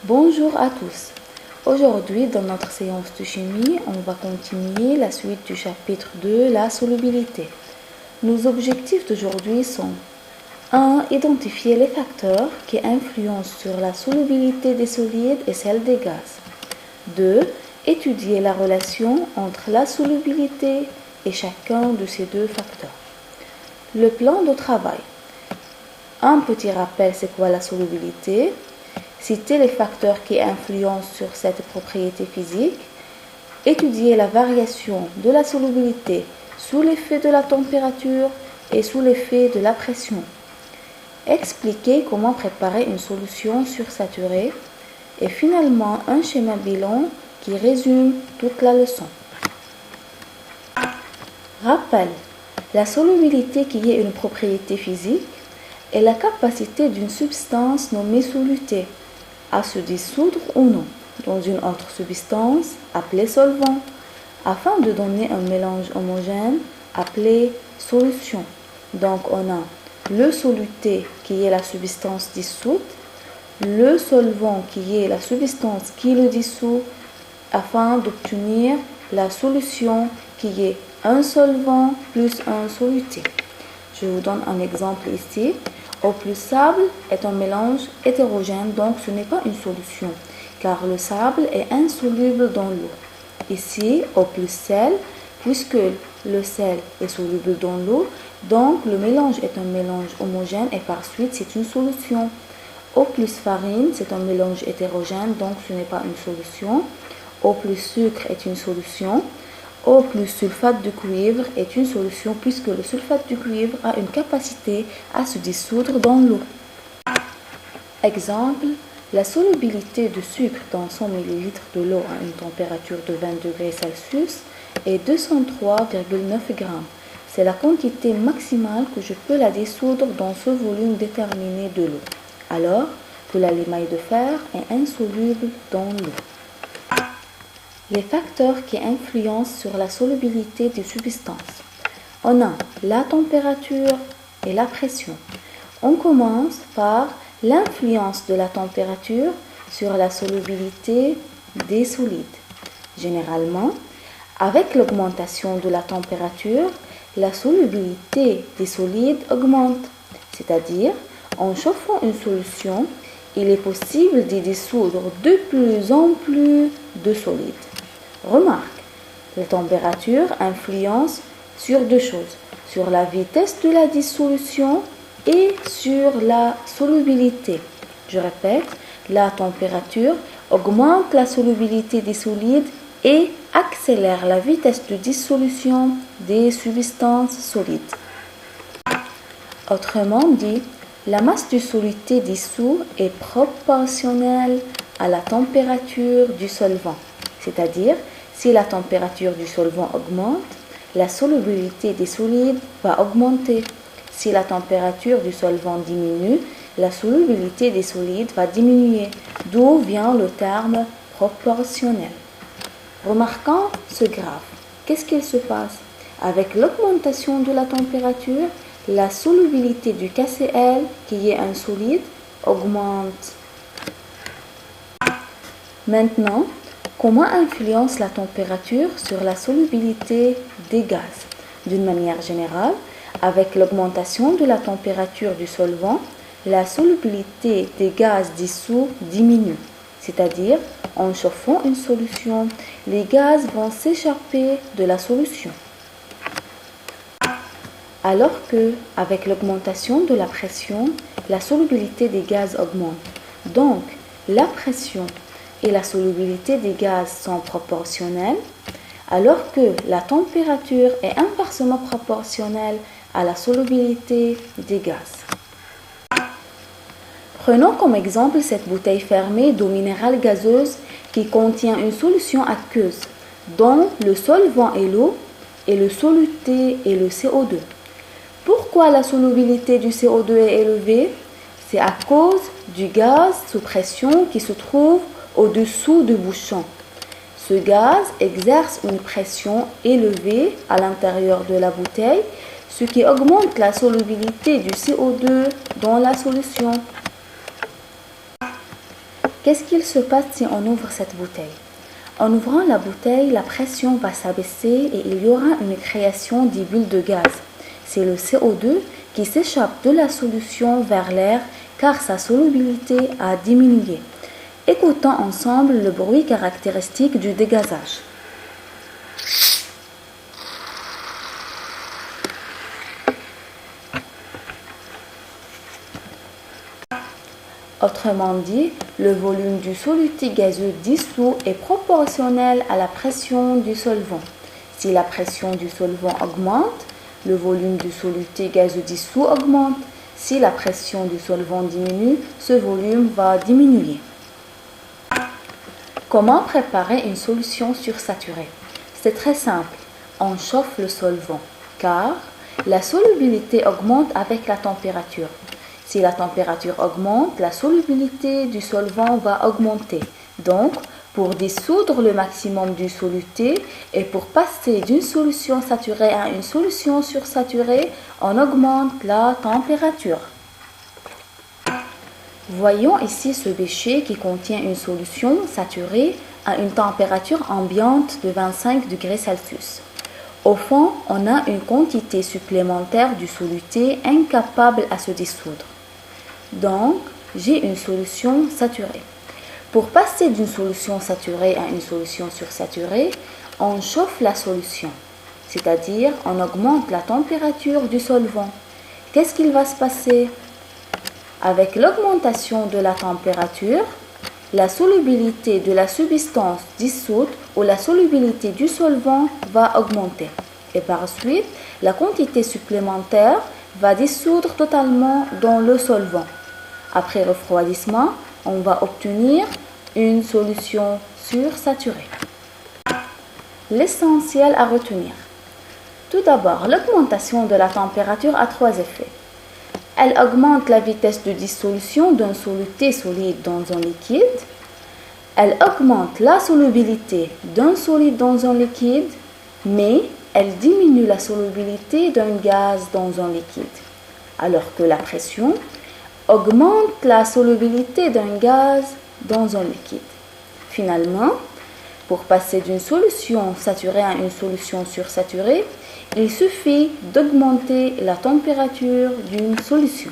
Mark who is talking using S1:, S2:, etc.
S1: Bonjour à tous. Aujourd'hui, dans notre séance de chimie, on va continuer la suite du chapitre 2, la solubilité. Nos objectifs d'aujourd'hui sont 1. Identifier les facteurs qui influencent sur la solubilité des solides et celle des gaz. 2. Étudier la relation entre la solubilité et chacun de ces deux facteurs. Le plan de travail. Un petit rappel, c'est quoi la solubilité? Citer les facteurs qui influencent sur cette propriété physique. Étudier la variation de la solubilité sous l'effet de la température et sous l'effet de la pression. Expliquer comment préparer une solution sursaturée. Et finalement, un schéma bilan qui résume toute la leçon. Rappel. La solubilité qui est une propriété physique est la capacité d'une substance nommée soluté à se dissoudre ou non dans une autre substance appelée solvant afin de donner un mélange homogène appelé solution. Donc on a le soluté qui est la substance dissoute, le solvant qui est la substance qui le dissout afin d'obtenir la solution qui est un solvant plus un soluté. Je vous donne un exemple ici. Eau plus sable est un mélange hétérogène, donc ce n'est pas une solution, car le sable est insoluble dans l'eau. Ici, eau plus sel, puisque le sel est soluble dans l'eau, donc le mélange est un mélange homogène et par suite c'est une solution. Eau plus farine, c'est un mélange hétérogène, donc ce n'est pas une solution. Eau plus sucre est une solution. Eau plus sulfate de cuivre est une solution puisque le sulfate de cuivre a une capacité à se dissoudre dans l'eau. Exemple, la solubilité de sucre dans 100 ml de l'eau à une température de 20 degrés Celsius est 203,9 g. C'est la quantité maximale que je peux la dissoudre dans ce volume déterminé de l'eau, alors que la limaille de fer est insoluble dans l'eau. Les facteurs qui influencent sur la solubilité des substances. On a la température et la pression. On commence par l'influence de la température sur la solubilité des solides. Généralement, avec l'augmentation de la température, la solubilité des solides augmente, c'est-à-dire en chauffant une solution, il est possible d'y dissoudre de plus en plus de solides. Remarque, la température influence sur deux choses, sur la vitesse de la dissolution et sur la solubilité. Je répète, la température augmente la solubilité des solides et accélère la vitesse de dissolution des substances solides. Autrement dit, la masse du soluté dissous est proportionnelle à la température du solvant, c'est-à-dire si la température du solvant augmente, la solubilité des solides va augmenter. Si la température du solvant diminue, la solubilité des solides va diminuer, d'où vient le terme proportionnel. Remarquons ce graphe. Qu'est-ce qu'il se passe? Avec l'augmentation de la température, la solubilité du KCl, qui est un solide, augmente. Maintenant, comment influence la température sur la solubilité des gaz? D'une manière générale, avec l'augmentation de la température du solvant, la solubilité des gaz dissous diminue. C'est-à-dire, en chauffant une solution, les gaz vont s'échapper de la solution. Alors que, avec l'augmentation de la pression, la solubilité des gaz augmente. Donc, la pression et la solubilité des gaz sont proportionnelles, alors que la température est inversement proportionnelle à la solubilité des gaz. Prenons comme exemple cette bouteille fermée d'eau minérale gazeuse qui contient une solution aqueuse, dont le solvant est l'eau et le soluté est le CO2. Pourquoi la solubilité du CO2 est élevée? C'est à cause du gaz sous pression qui se trouve au-dessous du bouchon. Ce gaz exerce une pression élevée à l'intérieur de la bouteille, ce qui augmente la solubilité du CO2 dans la solution. Qu'est-ce qu'il se passe si on ouvre cette bouteille? En ouvrant la bouteille, la pression va s'abaisser et il y aura une création des bulles de gaz. C'est le CO2 qui s'échappe de la solution vers l'air car sa solubilité a diminué. Écoutons ensemble le bruit caractéristique du dégazage. Autrement dit, le volume du soluté gazeux dissous est proportionnel à la pression du solvant. Si la pression du solvant augmente, le volume du soluté gazeux dissous augmente. Si la pression du solvant diminue, ce volume va diminuer. Comment préparer une solution sursaturée? C'est très simple. On chauffe le solvant car la solubilité augmente avec la température. Si la température augmente, la solubilité du solvant va augmenter. Donc, pour dissoudre le maximum du soluté et pour passer d'une solution saturée à une solution sursaturée, on augmente la température. Voyons ici ce bécher qui contient une solution saturée à une température ambiante de 25 degrés Celsius. Au fond, on a une quantité supplémentaire du soluté incapable à se dissoudre. Donc, j'ai une solution saturée. Pour passer d'une solution saturée à une solution sursaturée, on chauffe la solution, c'est-à-dire on augmente la température du solvant. Qu'est-ce qu'il va se passer? Avec l'augmentation de la température, la solubilité de la substance dissoute ou la solubilité du solvant va augmenter. Et par suite, la quantité supplémentaire va dissoudre totalement dans le solvant. Après refroidissement, on va obtenir une solution sursaturée. L'essentiel à retenir. Tout d'abord, l'augmentation de la température a trois effets. Elle augmente la vitesse de dissolution d'un soluté solide dans un liquide. Elle augmente la solubilité d'un solide dans un liquide, mais elle diminue la solubilité d'un gaz dans un liquide. Alors que la pression augmente la solubilité d'un gaz dans un liquide. Finalement, pour passer d'une solution saturée à une solution sursaturée, il suffit d'augmenter la température d'une solution.